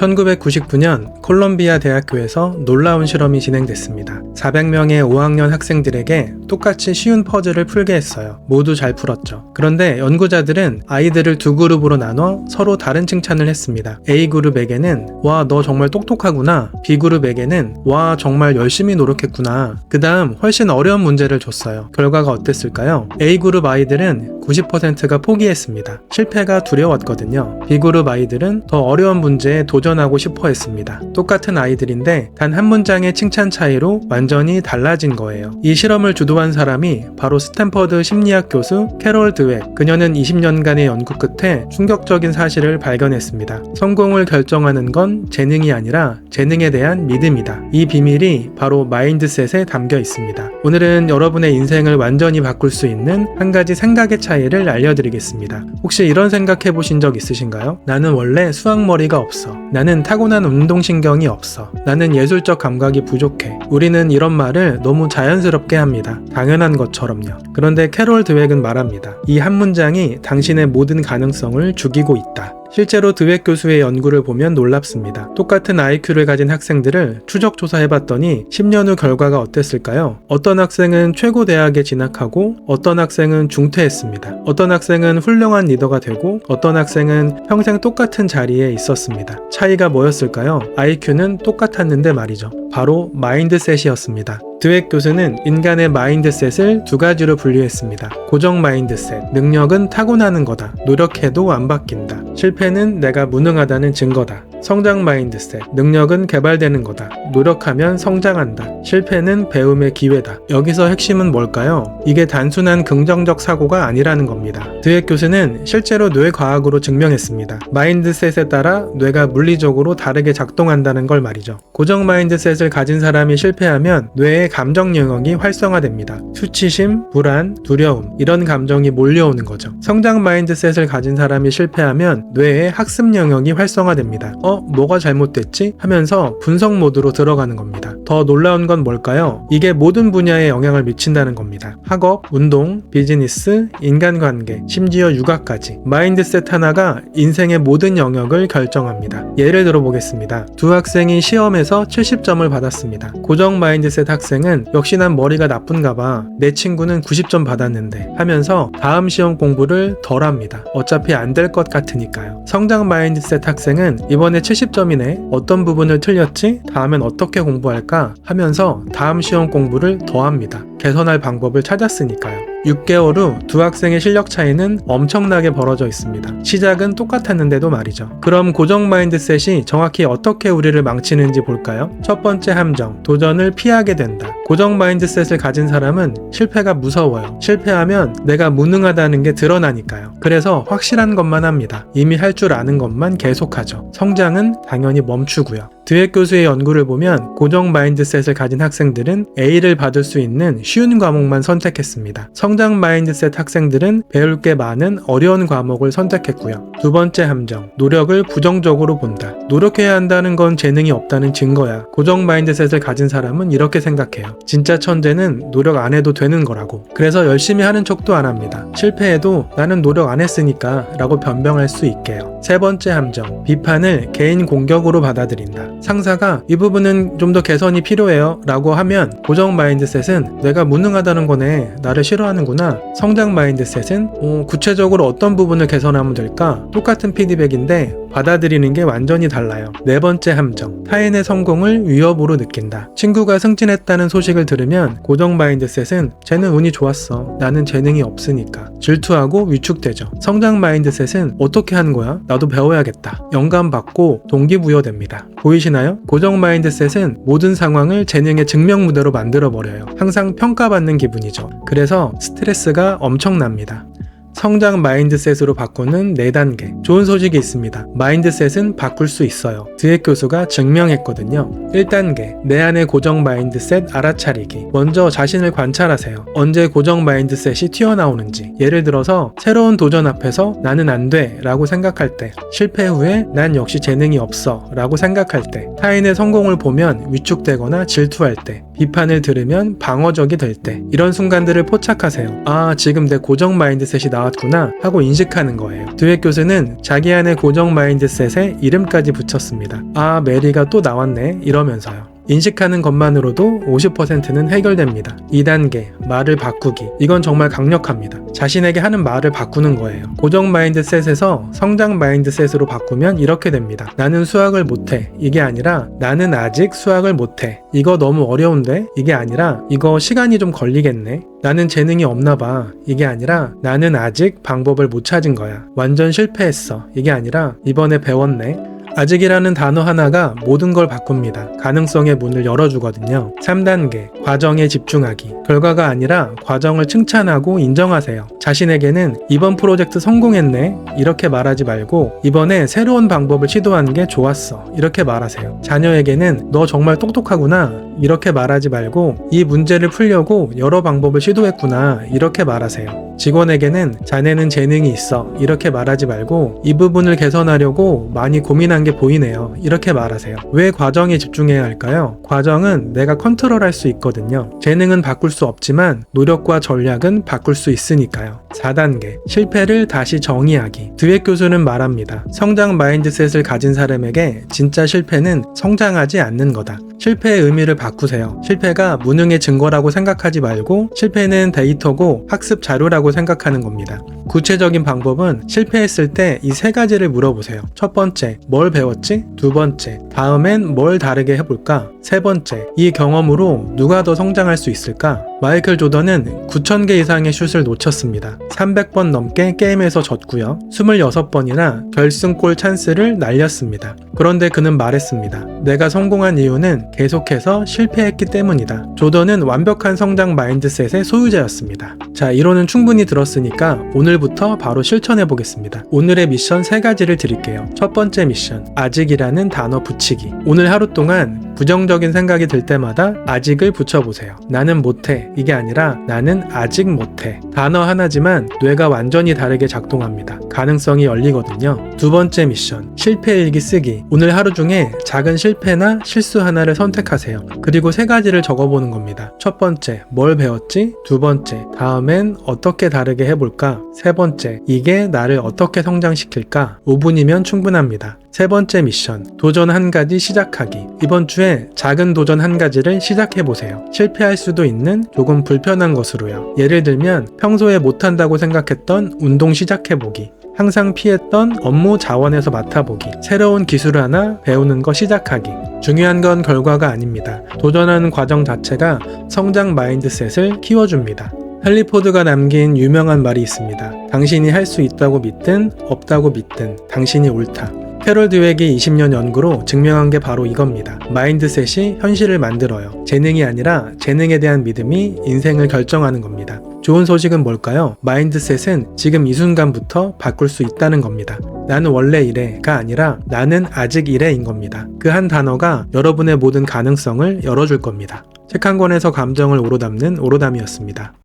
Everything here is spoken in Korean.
1999년 콜롬비아 대학교에서 놀라운 실험이 진행됐습니다. 400명의 5학년 학생들에게 똑같이 쉬운 퍼즐을 풀게 했어요. 모두 잘 풀었죠. 그런데 연구자들은 아이들을 두 그룹으로 나눠 서로 다른 칭찬을 했습니다. A그룹에게는 와, 너 정말 똑똑하구나. B그룹에게는 와, 정말 열심히 노력했구나. 그 다음 훨씬 어려운 문제를 줬어요. 결과가 어땠을까요? A그룹 아이들은 90%가 포기했습니다. 실패가 두려웠거든요. B그룹 아이들은 더 어려운 문제에 도전하고 싶어 했습니다. 똑같은 아이들인데 단 한 문장의 칭찬 차이로 완전히 달라진 거예요. 이 실험을 주도한 사람이 바로 스탠퍼드 심리학 교수 캐롤 드웩. 그녀는 20년간의 연구 끝에 충격적인 사실을 발견했습니다. 성공을 결정하는 건 재능이 아니라 재능에 대한 믿음이다. 이 비밀이 바로 마인드셋에 담겨 있습니다. 오늘은 여러분의 인생을 완전히 바꿀 수 있는 한 가지 생각의 차이를 알려드리겠습니다. 혹시 이런 생각해 보신 적 있으신가요? 나는 원래 수학머리가 없어. 나는 타고난 운동신경이 없어. 나는 예술적 감각이 부족해. 우리는 이런 말을 너무 자연스럽게 합니다. 당연한 것처럼요. 그런데 캐롤 드웩은 말합니다. 이 한 문장이 당신의 모든 가능성을 죽이고 있다. 실제로 드웩 교수의 연구를 보면 놀랍습니다. 똑같은 IQ를 가진 학생들을 추적 조사해봤더니 10년 후 결과가 어땠을까요? 어떤 학생은 최고 대학에 진학하고 어떤 학생은 중퇴했습니다. 어떤 학생은 훌륭한 리더가 되고 어떤 학생은 평생 똑같은 자리에 있었습니다. 차이가 뭐였을까요? IQ는 똑같았는데 말이죠. 바로 마인드셋이었습니다. 드웩 교수는 인간의 마인드셋을 두 가지로 분류했습니다. 고정 마인드셋, 능력은 타고나는 거다. 노력해도 안 바뀐다. 실패는 내가 무능하다는 증거다. 성장 마인드셋, 능력은 개발되는 거다. 노력하면 성장한다. 실패는 배움의 기회다. 여기서 핵심은 뭘까요? 이게 단순한 긍정적 사고가 아니라는 겁니다. 드웩 교수는 실제로 뇌과학으로 증명했습니다. 마인드셋에 따라 뇌가 물리적으로 다르게 작동한다는 걸 말이죠. 고정 마인드셋을 가진 사람이 실패하면 뇌의 감정 영역이 활성화됩니다. 수치심, 불안, 두려움 이런 감정이 몰려오는 거죠. 성장 마인드셋을 가진 사람이 실패하면 뇌의 학습 영역이 활성화됩니다. 뭐가 잘못됐지? 하면서 분석 모드로 들어가는 겁니다. 더 놀라운 건 뭘까요? 이게 모든 분야에 영향을 미친다는 겁니다. 학업, 운동, 비즈니스, 인간관계, 심지어 육아까지. 마인드셋 하나가 인생의 모든 영역을 결정합니다. 예를 들어보겠습니다. 두 학생이 시험에서 70점을 받았습니다. 고정 마인드셋 학생은 역시 난 머리가 나쁜가 봐. 내 친구는 90점 받았는데 하면서 다음 시험 공부를 덜 합니다. 어차피 안 될 것 같으니까요. 성장 마인드셋 학생은 이번에 70점이네. 어떤 부분을 틀렸지? 다음엔 어떻게 공부할까? 하면서 다음 시험 공부를 더 합니다. 개선할 방법을 찾았으니까요. 6개월 후 두 학생의 실력 차이는 엄청나게 벌어져 있습니다. 시작은 똑같았는데도 말이죠. 그럼 고정 마인드셋이 정확히 어떻게 우리를 망치는지 볼까요? 첫 번째 함정, 도전을 피하게 된다. 고정 마인드셋을 가진 사람은 실패가 무서워요. 실패하면 내가 무능하다는 게 드러나니까요. 그래서 확실한 것만 합니다. 이미 할 줄 아는 것만 계속하죠. 성장은 당연히 멈추고요. 드웩 교수의 연구를 보면 고정 마인드셋을 가진 학생들은 A를 받을 수 있는 쉬운 과목만 선택했습니다. 성장 마인드셋 학생들은 배울 게 많은 어려운 과목을 선택했고요. 두 번째 함정, 노력을 부정적으로 본다. 노력해야 한다는 건 재능이 없다는 증거야. 고정 마인드셋을 가진 사람은 이렇게 생각해요. 진짜 천재는 노력 안 해도 되는 거라고. 그래서 열심히 하는 척도 안 합니다. 실패해도 나는 노력 안 했으니까 라고 변명할 수 있게요. 세 번째 함정, 비판을 개인 공격으로 받아들인다. 상사가 이 부분은 좀 더 개선이 필요해요 라고 하면 고정 마인드셋은 내가 무능하다는 거네, 나를 싫어하는구나. 성장 마인드셋은 구체적으로 어떤 부분을 개선하면 될까? 똑같은 피드백인데 받아들이는 게 완전히 달라요. 네 번째 함정, 타인의 성공을 위협으로 느낀다. 친구가 승진했다는 소식을 들으면 고정 마인드셋은 쟤는 운이 좋았어. 나는 재능이 없으니까. 질투하고 위축되죠. 성장 마인드셋은 어떻게 하는 거야? 나도 배워야겠다. 영감받고 동기부여됩니다. 보이시나요? 고정 마인드셋은 모든 상황을 재능의 증명무대로 만들어버려요. 항상 평가받는 기분이죠. 그래서 스트레스가 엄청납니다. 성장 마인드셋으로 바꾸는 4단계. 좋은 소식이 있습니다. 마인드셋은 바꿀 수 있어요. 드웩 교수가 증명했거든요. 1단계. 내 안의 고정 마인드셋 알아차리기. 먼저 자신을 관찰하세요. 언제 고정 마인드셋이 튀어나오는지. 예를 들어서 새로운 도전 앞에서 나는 안 돼 라고 생각할 때, 실패 후에 난 역시 재능이 없어 라고 생각할 때, 타인의 성공을 보면 위축되거나 질투할 때, 비판을 들으면 방어적이 될 때, 이런 순간들을 포착하세요. 아, 지금 내 고정 마인드셋이 나왔구나 하고 인식하는 거예요. 드웻 교수는 자기 안의 고정 마인드셋에 이름까지 붙였습니다. 아, 메리가 또 나왔네 이러면서요. 인식하는 것만으로도 50%는 해결됩니다. 2단계, 말을 바꾸기. 이건 정말 강력합니다. 자신에게 하는 말을 바꾸는 거예요. 고정 마인드셋에서 성장 마인드셋으로 바꾸면 이렇게 됩니다. 나는 수학을 못해. 이게 아니라 나는 아직 수학을 못해. 이거 너무 어려운데? 이게 아니라 이거 시간이 좀 걸리겠네. 나는 재능이 없나 봐. 이게 아니라 나는 아직 방법을 못 찾은 거야. 완전 실패했어. 이게 아니라 이번에 배웠네. 아직이라는 단어 하나가 모든 걸 바꿉니다. 가능성의 문을 열어주거든요. 3단계, 과정에 집중하기. 결과가 아니라 과정을 칭찬하고 인정하세요. 자신에게는 이번 프로젝트 성공했네 이렇게 말하지 말고 이번에 새로운 방법을 시도한 게 좋았어 이렇게 말하세요. 자녀에게는 너 정말 똑똑하구나 이렇게 말하지 말고 이 문제를 풀려고 여러 방법을 시도했구나 이렇게 말하세요. 직원에게는 자네는 재능이 있어 이렇게 말하지 말고 이 부분을 개선하려고 많이 고민한 게 보이네요 이렇게 말하세요. 왜 과정에 집중해야 할까요? 과정은 내가 컨트롤할 수 있거든요. 재능은 바꿀 수 없지만 노력과 전략은 바꿀 수 있으니까요. 4단계, 실패를 다시 정의하기. 드웻 교수는 말합니다. 성장 마인드셋을 가진 사람에게 진짜 실패는 성장하지 않는 거다. 실패의 의미를 바꾸세요. 실패가 무능의 증거라고 생각하지 말고 실패는 데이터고 학습 자료라고 생각하는 겁니다. 구체적인 방법은 실패했을 때 이 세 가지를 물어보세요. 첫 번째, 뭘 배웠지? 두 번째, 다음엔 뭘 다르게 해볼까? 세 번째, 이 경험으로 누가 더 성장할 수 있을까? 마이클 조던은 9,000개 이상의 슛을 놓쳤습니다. 300번 넘게 게임에서 졌고요. 26번이나 결승골 찬스를 날렸습니다. 그런데 그는 말했습니다. 내가 성공한 이유는 계속해서 실패했기 때문이다. 조던은 완벽한 성장 마인드셋의 소유자였습니다. 자, 이론은 충분히 들었으니까 오늘부터 바로 실천해 보겠습니다. 오늘의 미션 3가지를 드릴게요. 첫 번째 미션, 아직이라는 단어 붙이기. 오늘 하루 동안 부정적인 생각이 들 때마다 아직을 붙여보세요. 나는 못해. 이게 아니라 나는 아직 못해. 단어 하나지만 뇌가 완전히 다르게 작동합니다. 가능성이 열리거든요. 두 번째 미션, 실패일기 쓰기. 오늘 하루 중에 작은 실패나 실수 하나를 선택하세요. 그리고 3가지를 적어보는 겁니다. 첫 번째, 뭘 배웠지? 두 번째, 다음엔 어떻게 다르게 해볼까? 세 번째, 이게 나를 어떻게 성장시킬까? 5분이면 충분합니다. 세 번째 미션, 도전 1가지 시작하기. 이번 주에 작은 도전 1가지를 시작해보세요. 실패할 수도 있는 조금 불편한 것으로요. 예를 들면 평소에 못한다고 생각했던 운동 시작해보기, 항상 피했던 업무 자원에서 맡아보기, 새로운 기술 하나 배우는 거 시작하기. 중요한 건 결과가 아닙니다. 도전하는 과정 자체가 성장 마인드셋을 키워줍니다. 헨리 포드가 남긴 유명한 말이 있습니다. 당신이 할 수 있다고 믿든 없다고 믿든 당신이 옳다. 캐롤 드웻의 20년 연구로 증명한 게 바로 이겁니다. 마인드셋이 현실을 만들어요. 재능이 아니라 재능에 대한 믿음이 인생을 결정하는 겁니다. 좋은 소식은 뭘까요? 마인드셋은 지금 이 순간부터 바꿀 수 있다는 겁니다. 나는 원래 이래가 아니라 나는 아직 이래인 겁니다. 그 한 단어가 여러분의 모든 가능성을 열어줄 겁니다. 책 한 권에서 감정을 오로 담는 오로담이었습니다.